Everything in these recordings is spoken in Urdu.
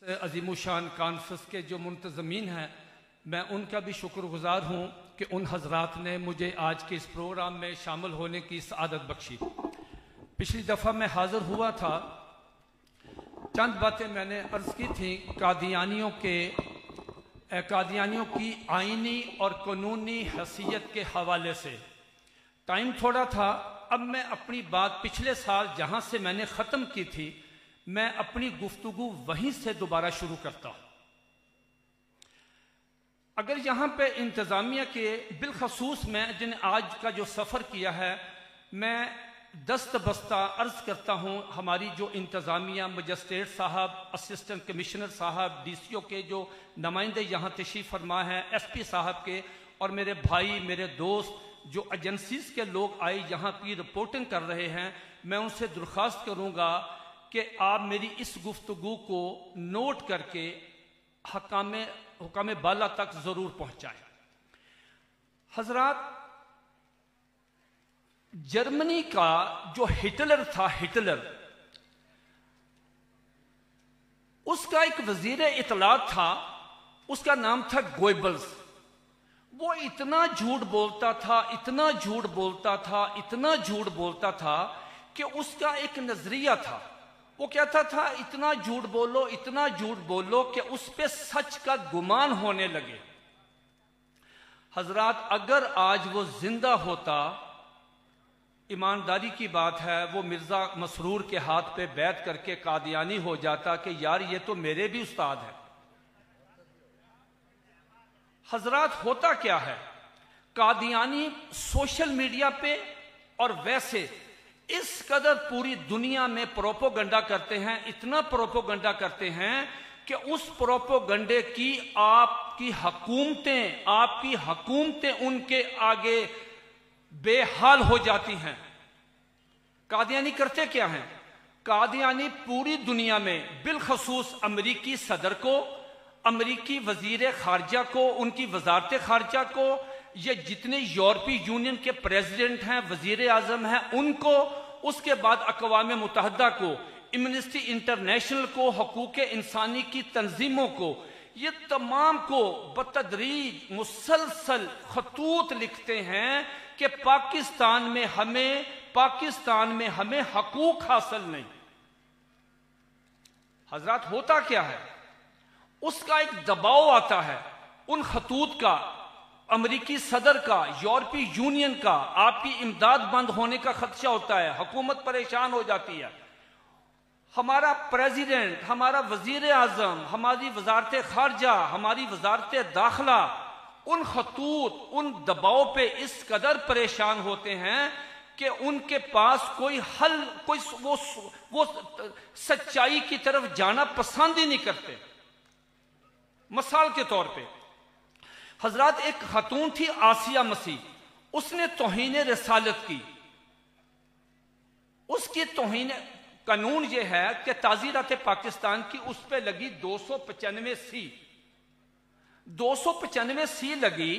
عظیم الشان کانفرنس کے جو منتظمین ہیں، میں ان کا بھی شکر گزار ہوں کہ ان حضرات نے مجھے آج کے اس پروگرام میں شامل ہونے کی سعادت بخشی۔ پچھلی دفعہ میں حاضر ہوا تھا، چند باتیں میں نے عرض کی تھیں قادیانیوں کی آئینی اور قانونی حیثیت کے حوالے سے۔ ٹائم تھوڑا تھا، اب میں اپنی بات پچھلے سال جہاں سے میں نے ختم کی تھی، میں اپنی گفتگو وہیں سے دوبارہ شروع کرتا ہوں۔ اگر یہاں پہ انتظامیہ کے بالخصوص میں جن آج کا جو سفر کیا ہے، میں دست بستہ عرض کرتا ہوں ہماری جو انتظامیہ مجسٹریٹ صاحب، اسسٹنٹ کمشنر صاحب، ڈی سی او کے جو نمائندے یہاں تشریف فرما ہیں، ایس پی صاحب کے، اور میرے بھائی میرے دوست جو ایجنسیز کے لوگ آئے یہاں کی رپورٹنگ کر رہے ہیں، میں ان سے درخواست کروں گا کہ آپ میری اس گفتگو کو نوٹ کر کے حکام بالا تک ضرور پہنچائیں۔ حضرات، جرمنی کا جو ہٹلر تھا، اس کا ایک وزیر اطلاعات تھا، اس کا نام تھا گوئبلز۔ وہ اتنا جھوٹ بولتا تھا کہ اس کا ایک نظریہ تھا، وہ کہتا تھا اتنا جھوٹ بولو کہ اس پہ سچ کا گمان ہونے لگے۔ حضرات، اگر آج وہ زندہ ہوتا، ایمانداری کی بات ہے، وہ مرزا مسرور کے ہاتھ پہ بیعت کر کے قادیانی ہو جاتا کہ یار یہ تو میرے بھی استاد ہے۔ حضرات، ہوتا کیا ہے، قادیانی سوشل میڈیا پہ اور ویسے اس قدر پوری دنیا میں پروپوگنڈا کرتے ہیں، اتنا پروپوگنڈا کرتے ہیں کہ اس پروپوگنڈے کی آپ کی حکومتیں ان کے آگے بے حال ہو جاتی ہیں۔ قادیانی کرتے کیا ہیں؟ قادیانی پوری دنیا میں بالخصوص امریکی صدر کو، امریکی وزیر خارجہ کو، ان کی وزارت خارجہ کو، یہ جتنے یورپی یونین کے پریزیڈنٹ ہیں، وزیر اعظم ہیں، ان کو، اس کے بعد اقوام متحدہ کو، امنسٹی انٹرنیشنل کو، حقوق انسانی کی تنظیموں کو، یہ تمام کو بتدریج مسلسل خطوط لکھتے ہیں کہ پاکستان میں ہمیں حقوق حاصل نہیں۔ حضرات، ہوتا کیا ہے، اس کا ایک دباؤ آتا ہے، ان خطوط کا، امریکی صدر کا، یورپی یونین کا، آپ کی امداد بند ہونے کا خدشہ ہوتا ہے، حکومت پریشان ہو جاتی ہے۔ ہمارا پریزیڈنٹ، ہمارا وزیر اعظم، ہماری وزارت خارجہ، ہماری وزارت داخلہ ان خطوط، ان دباؤ پہ اس قدر پریشان ہوتے ہیں کہ ان کے پاس کوئی حل، وہ سچائی کی طرف جانا پسند ہی نہیں کرتے۔ مثال کے طور پہ حضرات، ایک خاتون تھی آسیہ مسیح، اس نے توہین رسالت کی۔ اس کی توہین، قانون یہ ہے کہ تعزیرات پاکستان کی اس پہ لگی 295 سی لگی،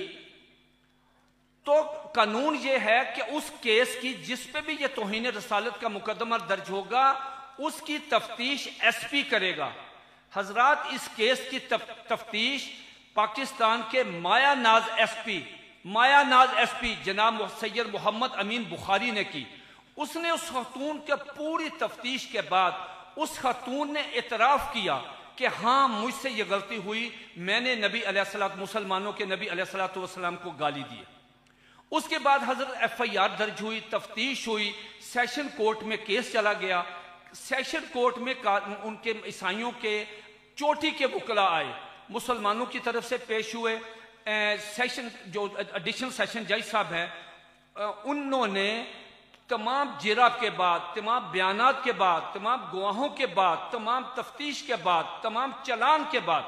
تو قانون یہ ہے کہ اس کیس کی، جس پہ بھی یہ توہین رسالت کا مقدمہ درج ہوگا، اس کی تفتیش ایس پی کرے گا۔ حضرات، اس کیس کی تفتیش پاکستان کے مایا ناز ایس پی جناب سید محمد امین بخاری نے کی۔ اس نے اس خاتون کے پوری تفتیش کے بعد اس خاتون نے اعتراف کیا کہ ہاں مجھ سے یہ غلطی ہوئی، میں نے نبی علیہ السلام، مسلمانوں کے نبی علیہ السلام کو گالی دی۔ اس کے بعد حضرت ایف آئی آر درج ہوئی، تفتیش ہوئی، سیشن کورٹ میں کیس چلا گیا۔ سیشن کورٹ میں ان کے عیسائیوں کے چوٹی کے وکلاء آئے، مسلمانوں کی طرف سے پیش ہوئے۔ سیشن جو ایڈیشنل سیشن جج صاحب ہیں، انہوں نے تمام جراب کے بعد، تمام بیانات کے بعد، تمام گواہوں کے بعد، تمام تفتیش کے بعد، تمام چلان کے بعد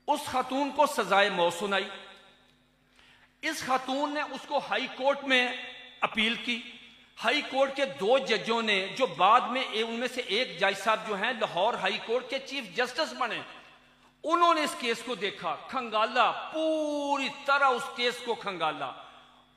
اس خاتون کو سزائے موت سنائی۔ اس خاتون نے اس کو ہائی کورٹ میں اپیل کی۔ ہائی کورٹ کے 2 ججوں نے، جو بعد میں ان میں سے ایک جج صاحب جو ہیں لاہور ہائی کورٹ کے چیف جسٹس بنے، انہوں نے اس کیس کو دیکھا، کھنگالا، پوری طرح اس کیس کو کھنگالا،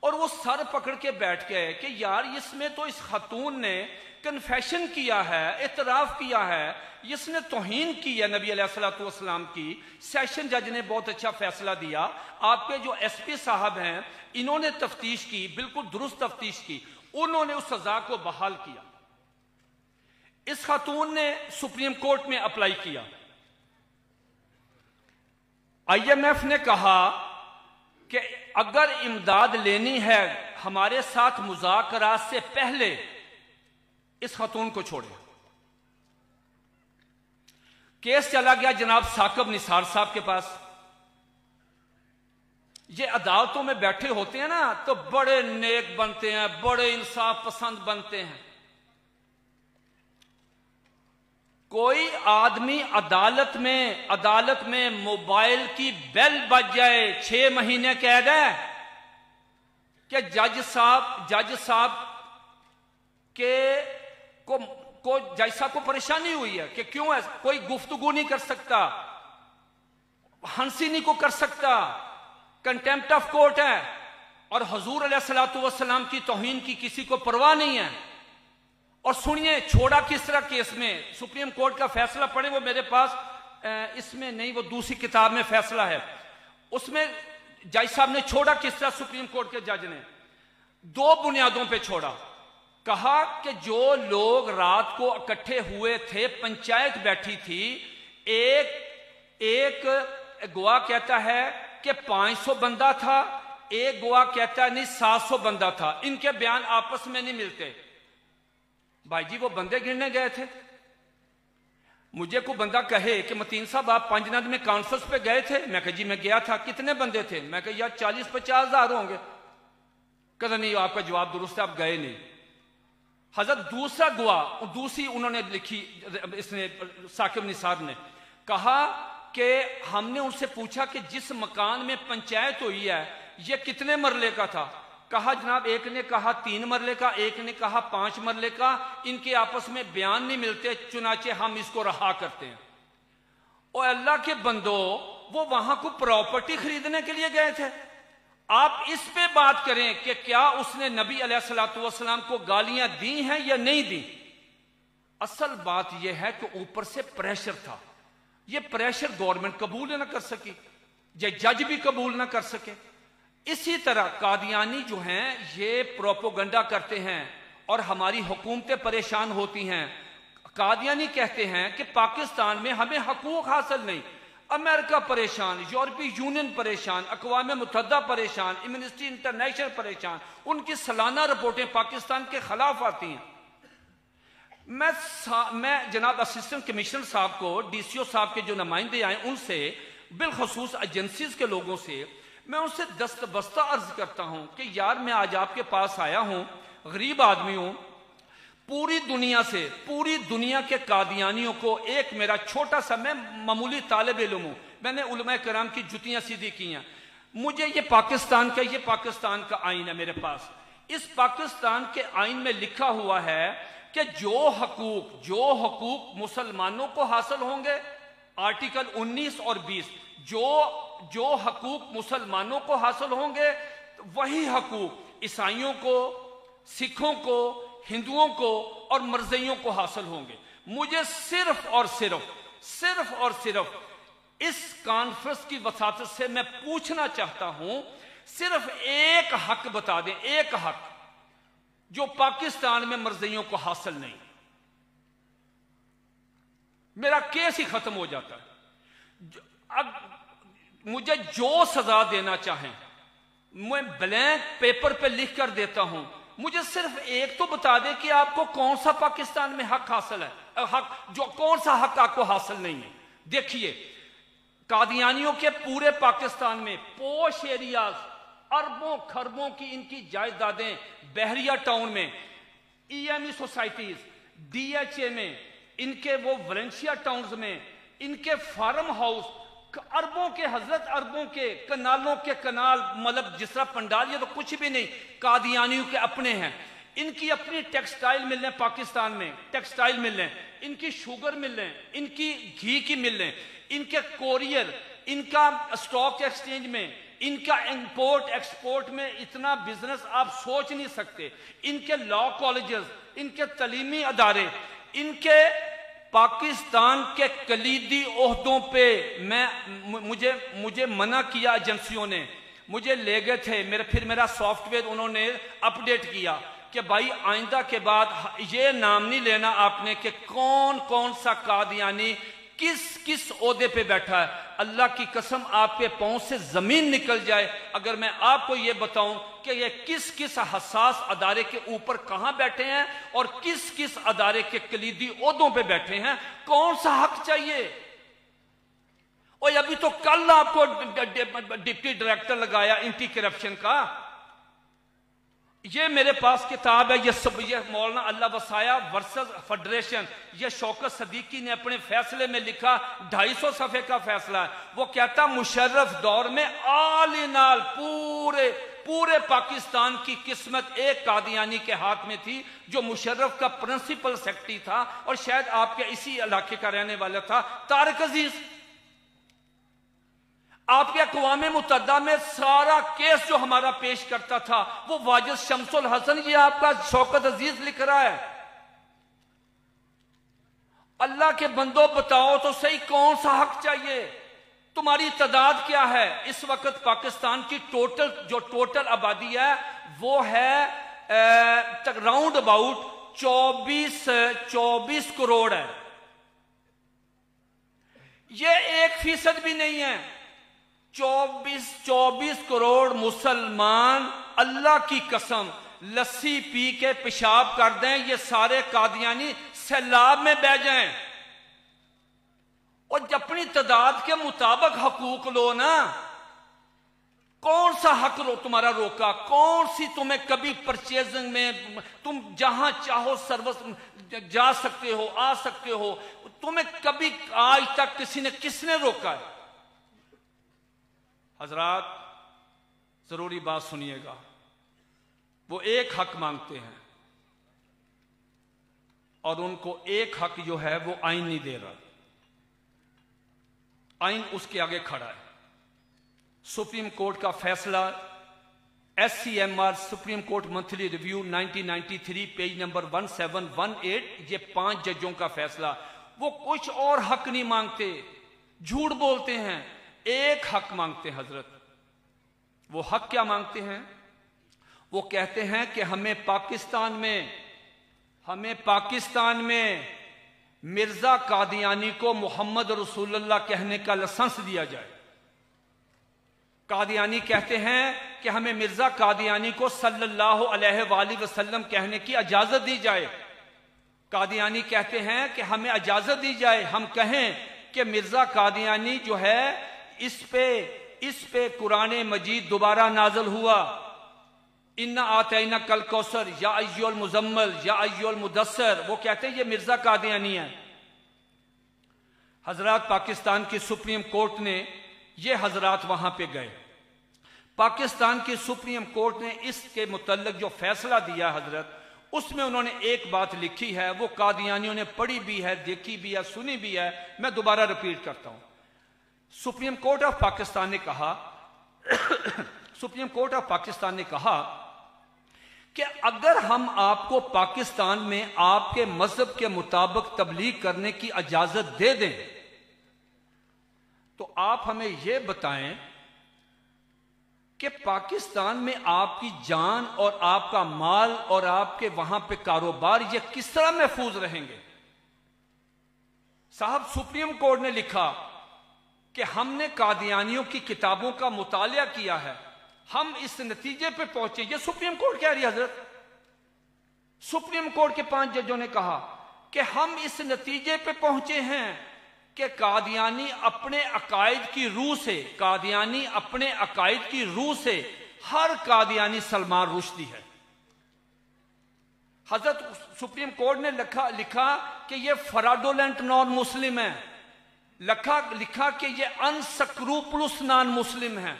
اور وہ سر پکڑ کے بیٹھ گئے کہ یار اس میں تو اس خاتون نے کنفیشن کیا ہے، اعتراف کیا ہے، اس نے توہین کی ہے نبی علیہ الصلوۃ والسلام کی۔ سیشن جج نے بہت اچھا فیصلہ دیا، آپ کے جو ایس پی صاحب ہیں انہوں نے تفتیش کی، بالکل درست تفتیش کی، انہوں نے اس سزا کو بحال کیا۔ اس خاتون نے سپریم کورٹ میں اپلائی کیا، آئی ایم ایف نے کہا کہ اگر امداد لینی ہے ہمارے ساتھ مذاکرات سے پہلے اس خاتون کو چھوڑیں۔ کیس چلا گیا جناب ثاقب نثار صاحب کے پاس۔ یہ عدالتوں میں بیٹھے ہوتے ہیں نا تو بڑے نیک بنتے ہیں، بڑے انصاف پسند بنتے ہیں۔ کوئی آدمی عدالت میں موبائل کی بیل بج جائے 6 مہینے قید ہے کہ جج صاحب کو پریشانی ہوئی ہے کہ کیوں ہے، کوئی گفتگو نہیں کر سکتا، ہنسی نہیں کو کر سکتا، کنٹیمپٹ آف کورٹ ہے، اور حضور علیہ الصلوۃ والسلام کی توہین کی کسی کو پرواہ نہیں ہے۔ اور سنیے چھوڑا کس طرح کیس میں، سپریم کورٹ کا فیصلہ پڑھیں، وہ میرے پاس اس میں نہیں، وہ دوسری کتاب میں فیصلہ ہے، اس میں جج صاحب نے چھوڑا کس طرح، سپریم کورٹ کے جج نے 2 بنیادوں پہ چھوڑا۔ کہا کہ جو لوگ رات کو اکٹھے ہوئے تھے، پنچایت بیٹھی تھی، ایک گواہ کہتا ہے کہ 500 بندہ تھا، ایک گواہ کہتا ہے نہیں 700 بندہ تھا، ان کے بیان آپس میں نہیں ملتے۔ بھائی جی وہ بندے گرنے گئے تھے، مجھے کوئی بندہ کہے کہ متین صاحب آپ پنجناد میں کانفرنس پہ گئے تھے، میں کہا جی میں گیا تھا، کتنے بندے تھے، میں کہا یار 40-50 ہزار ہوں گے، کہا نہیں آپ کا جواب درست ہے، آپ گئے نہیں۔ حضرت دوسرا گواہ، دوسری انہوں نے لکھی، اس نے ثاقب نثار نے کہا کہ ہم نے ان سے پوچھا کہ جس مکان میں پنچایت ہوئی ہے یہ کتنے مرلے کا تھا، کہا جناب ایک نے کہا 3 مرلے کا، ایک نے کہا 5 مرلے کا، ان کے آپس میں بیان نہیں ملتے، چنانچہ ہم اس کو رہا کرتے ہیں۔ اور اللہ کے بندو وہ وہاں کو پراپرٹی خریدنے کے لیے گئے تھے، آپ اس پہ بات کریں کہ کیا اس نے نبی علیہ الصلوۃ والسلام کو گالیاں دی ہیں یا نہیں دی۔ اصل بات یہ ہے کہ اوپر سے پریشر تھا، یہ پریشر گورنمنٹ قبول نہ کر سکی، یہ جج بھی قبول نہ کر سکے۔ اسی طرح قادیانی جو ہیں یہ پروپوگنڈا کرتے ہیں اور ہماری حکومتیں پریشان ہوتی ہیں۔ قادیانی کہتے ہیں کہ پاکستان میں ہمیں حقوق حاصل نہیں، امریکہ پریشان، یورپی یونین پریشان، اقوام متحدہ پریشان، ایمنسٹی انٹرنیشنل پریشان، ان کی سالانہ رپورٹیں پاکستان کے خلاف آتی ہیں۔ میں جناب اسسٹنٹ کمشنر صاحب کو، ڈی سی او صاحب کے جو نمائندے آئے ان سے، بالخصوص ایجنسیز کے لوگوں سے، میں ان سے دست بستہ عرض کرتا ہوں کہ یار میں آج آپ کے پاس آیا ہوں، غریب آدمی ہوں، پوری دنیا سے، پوری دنیا کے قادیانیوں کو ایک میرا چھوٹا سا، میں معمولی طالب علم ہوں، میں نے علماء کرام کی جتیاں سیدھی کی ہیں، مجھے یہ پاکستان کا آئین ہے میرے پاس، اس پاکستان کے آئین میں لکھا ہوا ہے کہ جو حقوق مسلمانوں کو حاصل ہوں گے، آرٹیکل 19 اور 20، جو حقوق مسلمانوں کو حاصل ہوں گے وہی حقوق عیسائیوں کو، سکھوں کو، ہندوؤں کو اور مرزائیوں کو حاصل ہوں گے۔ مجھے صرف اور صرف اس کانفرنس کی وساطت سے میں پوچھنا چاہتا ہوں، صرف ایک حق بتا دیں، ایک حق جو پاکستان میں مرزائیوں کو حاصل نہیں، میرا کیس ہی ختم ہو جاتا ہے۔ مجھے جو سزا دینا چاہیں میں بلینک پیپر پہ لکھ کر دیتا ہوں، مجھے صرف ایک تو بتا دے کہ آپ کو کون سا پاکستان میں حق حاصل ہے، کون سا حق آپ کو حاصل نہیں ہے۔ دیکھیے قادیانیوں کے پورے پاکستان میں پوش ایریاز، اربوں خربوں کی ان کی جائیدادیں، بحریہ ٹاؤن میں، E M E societies, D H A میں، ان کے وہ ویلنسیا ٹاؤنز میں، ان کے فارم ہاؤس، اربوں کے، حضرت اربوں کے، کنالوں کے کنال، مطلب جس طرح پنڈال، یہ تو کچھ بھی نہیں، قادیانیوں کے اپنے ہیں۔ ان کی اپنی ٹیکسٹائل ملیں پاکستان میں، ٹیکسٹائل ملیں، ان کی شوگر ملیں، ان کی گھی کی ملیں، ان کے کوریئر، ان کا سٹاک ایکسچینج میں، ان کا امپورٹ ایکسپورٹ میں اتنا بزنس آپ سوچ نہیں سکتے. ان کے لا کالجز، ان کے تعلیمی ادارے، ان کے پاکستان کے کلیدی عہدوں پہ مجھے منع کیا ایجنسیوں نے. مجھے لے گئے تھے، پھر میرا سافٹ ویئر انہوں نے اپڈیٹ کیا کہ بھائی آئندہ کے بعد یہ نام نہیں لینا آپ نے کہ کون کون سا قادیانی کس عہدے پہ بیٹھا ہے. اللہ کی قسم آپ کے پاؤں سے زمین نکل جائے اگر میں آپ کو یہ بتاؤں کہ یہ کس حساس ادارے کے اوپر کہاں بیٹھے ہیں اور کس ادارے کے کلیدی عہدوں پہ بیٹھے ہیں. کون سا حق چاہیے؟ اور ابھی تو کل آپ کو ڈپٹی ڈائریکٹر لگایا اینٹی کرپشن کا. یہ میرے پاس کتاب ہے، یہ مولانا اللہ وسایا ورسز فیڈریشن، یہ شوکت صدیقی نے اپنے فیصلے میں لکھا، 250 صفحے کا فیصلہ ہے. وہ کہتا مشرف دور میں آل ان آل پورے پاکستان کی قسمت ایک قادیانی کے ہاتھ میں تھی جو مشرف کا پرنسپل سیکرٹری تھا اور شاید آپ کے اسی علاقے کا رہنے والا تھا، طارق عزیز. آپ کے اقوام متحدہ میں سارا کیس جو ہمارا پیش کرتا تھا وہ واجد شمس الحسن، یہ آپ کا شوکت عزیز لکھ رہا ہے. اللہ کے بندوں بتاؤ تو صحیح کون سا حق چاہیے؟ تمہاری تعداد کیا ہے اس وقت؟ پاکستان کی ٹوٹل آبادی ہے وہ ہے راؤنڈ اباؤٹ 24 کروڑ ہے. یہ 1% بھی نہیں ہے. 24 کروڑ مسلمان اللہ کی قسم لسی پی کے پیشاب کر دیں، یہ سارے قادیانی سیلاب میں بہ جائیں. اور اپنی تعداد کے مطابق حقوق لو نا. کون سا حق تمہارا روکا؟ کون سی تمہیں کبھی پرچیزنگ میں تم جہاں چاہو سروس جا سکتے ہو، آ سکتے ہو، تمہیں کبھی آج تک کس نے روکا ہے؟ حضرات ضروری بات سنیے گا. وہ ایک حق مانگتے ہیں اور ان کو ایک حق جو ہے وہ آئین نہیں دے رہا. آئین اس کے آگے کھڑا ہے. سپریم کورٹ کا فیصلہ SCMR supreme court monthly review 1993 page number 1718، یہ 5 ججوں کا فیصلہ. وہ کچھ اور حق نہیں مانگتے، جھوٹ بولتے ہیں، ایک حق مانگتے ہیں حضرت. وہ حق کیا مانگتے ہیں؟ وہ کہتے ہیں کہ ہمیں پاکستان میں مرزا قادیانی کو محمد رسول اللہ کہنے کا لائسنس دیا جائے. قادیانی کہتے ہیں کہ ہمیں مرزا قادیانی کو صلی اللہ علیہ وآلہ وسلم کہنے کی اجازت دی جائے. قادیانی کہتے ہیں کہ ہمیں اجازت دی جائے ہم کہیں کہ مرزا قادیانی جو ہے اس پہ قرآن مجید دوبارہ نازل ہوا، اِنَّا آتَيْنَاكَ الْكَوْثَرَ یا ایُّهَا الْمُزَمِّلُ یا ایُّهَا الْمُدَثِّرُ. وہ کہتے ہیں یہ مرزا قادیانی ہے. حضرات پاکستان کی سپریم کورٹ نے، یہ حضرات وہاں پہ گئے، پاکستان کی سپریم کورٹ نے اس کے متعلق جو فیصلہ دیا حضرت، اس میں انہوں نے ایک بات لکھی ہے، وہ قادیانیوں نے پڑھی بھی ہے، دیکھی بھی ہے، سنی بھی ہے. میں دوبارہ ریپیٹ کرتا ہوں. سپریم کورٹ آف پاکستان نے کہا کہ اگر ہم آپ کو پاکستان میں آپ کے مذہب کے مطابق تبلیغ کرنے کی اجازت دے دیں تو آپ ہمیں یہ بتائیں کہ پاکستان میں آپ کی جان اور آپ کا مال اور آپ کے وہاں پہ کاروبار یہ کس طرح محفوظ رہیں گے؟ صاحب سپریم کورٹ نے لکھا کہ ہم نے قادیانیوں کی کتابوں کا مطالعہ کیا ہے، ہم اس نتیجے پہ پہنچے. یہ سپریم کورٹ کہہ رہی ہے حضرت. سپریم کورٹ کے 5 ججوں نے کہا کہ ہم اس نتیجے پہ پہنچے ہیں کہ قادیانی اپنے عقائد کی روح سے ہر قادیانی سلمان رشدی ہے. حضرت سپریم کورٹ نے لکھا کہ یہ فراڈولنٹ نان مسلم ہے، لکھا کہ یہ انسکروپلس نان مسلم ہے.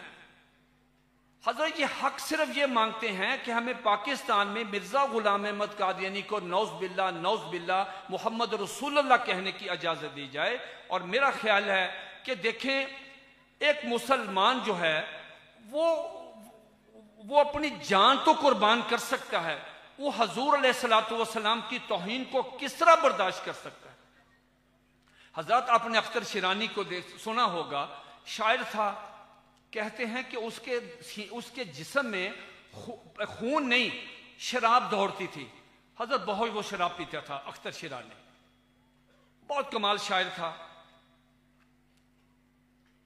حضرت یہ حق صرف یہ مانگتے ہیں کہ ہمیں پاکستان میں مرزا غلام احمد قادیانی کو نعوذ باللہ محمد رسول اللہ کہنے کی اجازت دی جائے. اور میرا خیال ہے کہ دیکھیں ایک مسلمان جو ہے وہ اپنی جان تو قربان کر سکتا ہے، وہ حضور علیہ الصلوۃ والسلام کی توہین کو کس طرح برداشت کر سکتا ہے؟ حضرت آپ نے اختر شیرانی کو سنا ہوگا، شاعر تھا، کہتے ہیں کہ اس کے جسم میں خون نہیں شراب دوڑتی تھی۔ حضرت بہت وہ شراب پیتا تھا اختر شیرانی، بہت کمال شاعر تھا۔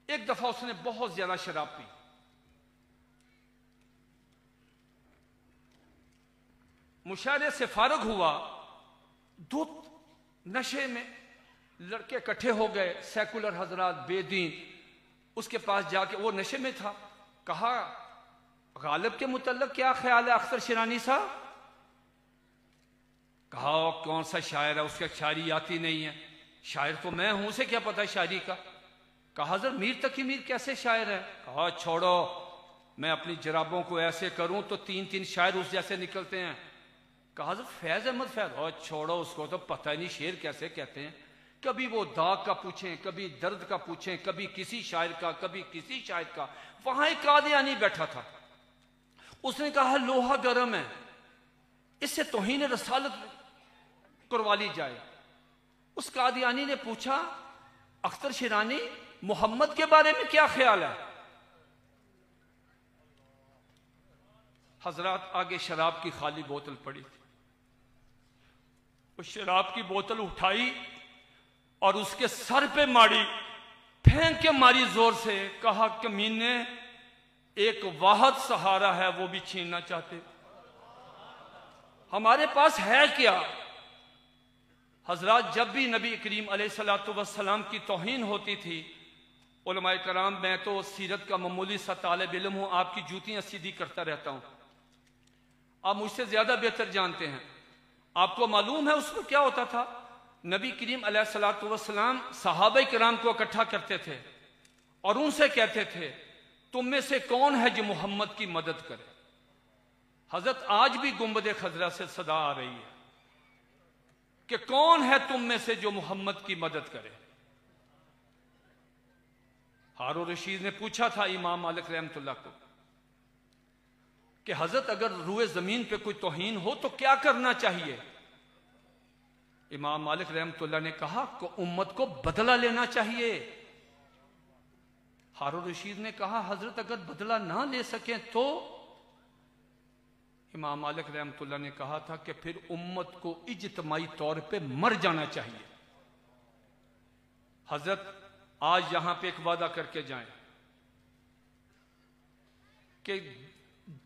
ایک دفعہ اس نے بہت زیادہ شراب پی، مشاعرے سے فارغ ہوا، دو نشے میں لڑکے اکٹھے ہو گئے، سیکولر حضرات، بے دین، اس کے پاس جا کے، وہ نشے میں تھا، کہا غالب کے متعلق کیا خیال ہے اختر شیرانی صاحب؟ کہا کون سا شاعر ہے، اس کے شاعری آتی نہیں ہے، شاعر تو میں ہوں، اسے کیا پتا شاعری کا؟ کہا حضرت میر تقی میر کیسے شاعر ہے؟ کہا چھوڑو، میں اپنی جرابوں کو ایسے کروں تو 3 شاعر اس جیسے نکلتے ہیں۔ کہا حضرت فیض احمد فیض، چھوڑو، اس کو تو پتہ نہیں شعر کیسے کہتے ہیں۔ کبھی وہ داغ کا پوچھیں، کبھی درد کا پوچھیں، کبھی کسی شاعر کا، کبھی کسی شاعر کا۔ وہاں ایک قادیانی بیٹھا تھا، اس نے کہا لوہا گرم ہے، اس سے توہین رسالت کروا لی جائے۔ اس قادیانی نے پوچھا اختر شیرانی محمد کے بارے میں کیا خیال ہے؟ حضرات آگے شراب کی خالی بوتل پڑی تھی، اس شراب کی بوتل اٹھائی اور اس کے سر پہ ماری، پھینک کے ماری زور سے، کہا کمینے ایک واحد سہارا ہے وہ بھی چھیننا چاہتے، ہمارے پاس ہے کیا؟ حضرات جب بھی نبی کریم علیہ الصلوۃ والسلام کی توہین ہوتی تھی، علماء کرام، میں تو سیرت کا معمولی سا طالب علم ہوں، آپ کی جوتیاں سیدھی کرتا رہتا ہوں، آپ مجھ سے زیادہ بہتر جانتے ہیں، آپ کو معلوم ہے اس میں کیا ہوتا تھا؟ نبی کریم علیہ الصلوۃ والسلام صحابہ کرام کو اکٹھا کرتے تھے اور ان سے کہتے تھے تم میں سے کون ہے جو محمد کی مدد کرے؟ حضرت آج بھی گنبد خضرا سے صدا آ رہی ہے کہ کون ہے تم میں سے جو محمد کی مدد کرے؟ ہارون رشید نے پوچھا تھا امام مالک رحمۃ اللہ کو کہ حضرت اگر روئے زمین پہ کوئی توہین ہو تو کیا کرنا چاہیے؟ امام مالک رحمۃ اللہ نے کہا کہ امت کو بدلہ لینا چاہیے۔ ہارون رشید نے کہا حضرت اگر بدلہ نہ لے سکیں تو؟ امام مالک رحمۃ اللہ نے کہا تھا کہ پھر امت کو اجتماعی طور پہ مر جانا چاہیے۔ حضرت آج یہاں پہ ایک وعدہ کر کے جائیں کہ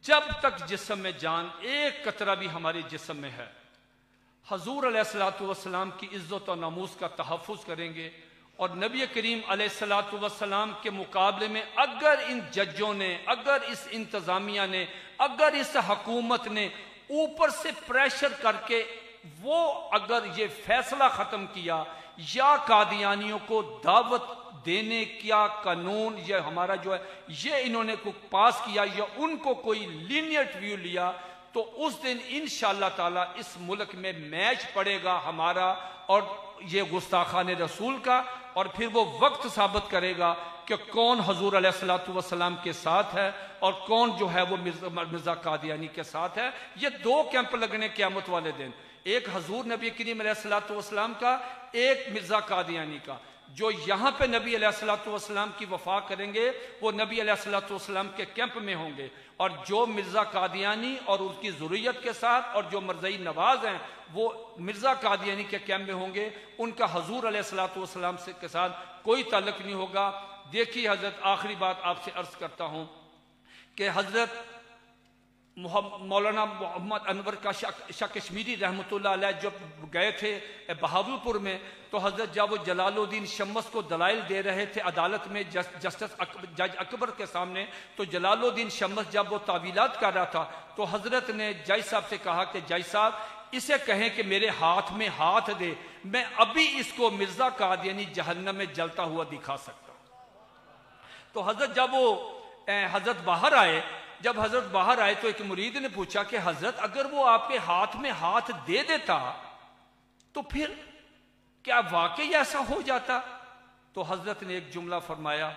جب تک جسم میں جان ایک قطرہ بھی ہمارے جسم میں ہے، حضور علیہ الصلوۃ والسلام کی عزت و ناموس کا تحفظ کریں گے، اور نبی کریم علیہ الصلوۃ والسلام کے مقابلے میں اگر ان ججوں نے، اگر اس انتظامیہ نے، اگر اس حکومت نے اوپر سے پریشر کر کے وہ اگر یہ فیصلہ ختم کیا یا قادیانیوں کو دعوت دینے کیا قانون یہ ہمارا جو ہے یہ انہوں نے پاس کیا یا ان کو کوئی لینیٹ ویو لیا، تو اس دن انشاءاللہ تعالی اس ملک میں میچ پڑے گا ہمارا اور یہ گستاخان رسول کا، اور پھر وہ وقت ثابت کرے گا کہ کون حضور علیہ الصلوۃ والسلام کے ساتھ ہے اور کون جو ہے وہ مرزا قادیانی کے ساتھ ہے۔ یہ دو کیمپ لگنے قیامت والے دن، ایک حضور نبی کریم علیہ الصلوۃ والسلام کا، ایک مرزا قادیانی کا۔ جو یہاں پہ نبی علیہ الصلوۃ والسلام کی وفا کریں گے وہ نبی علیہ الصلوۃ والسلام کے کیمپ میں ہوں گے، اور جو مرزا قادیانی اور اس کی ذریت کے ساتھ اور جو مرزائی نواز ہیں وہ مرزا قادیانی کے کیمپ میں ہوں گے، ان کا حضور علیہ الصلوۃ والسلام کے ساتھ کوئی تعلق نہیں ہوگا۔ دیکھیے حضرت، آخری بات آپ سے عرض کرتا ہوں کہ حضرت مولانا محمد انور کا شاہ کشمیری رحمۃ اللہ علیہ جب گئے تھے بہاولپور میں، تو حضرت جب وہ جلال الدین شمس کو دلائل دے رہے تھے عدالت میں جسٹس جج اکبر کے سامنے، تو جلال الدین شمس جب وہ تعویلات کر رہا تھا تو حضرت نے جج صاحب سے کہا کہ جج صاحب اسے کہیں کہ میرے ہاتھ میں ہاتھ دے، میں ابھی اس کو مرزا قادیانی جہنم میں جلتا ہوا دکھا سکتا ہوں۔ تو حضرت جب وہ حضرت باہر آئے تو ایک مرید نے پوچھا کہ حضرت اگر وہ آپ کے ہاتھ میں ہاتھ دے دیتا تو پھر کیا واقعی ایسا ہو جاتا؟ تو حضرت نے ایک جملہ فرمایا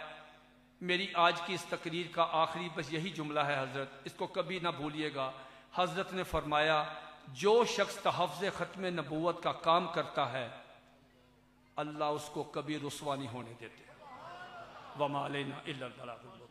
میری آج کی اس تقریر کا آخری بس یہی جملہ ہے حضرت، اس کو کبھی نہ بھولیے گا۔ حضرت نے فرمایا جو شخص تحفظ ختم نبوت کا کام کرتا ہے اللہ اس کو کبھی رسوا نہیں ہونے دیتے۔ وما علینا الا البلاغ۔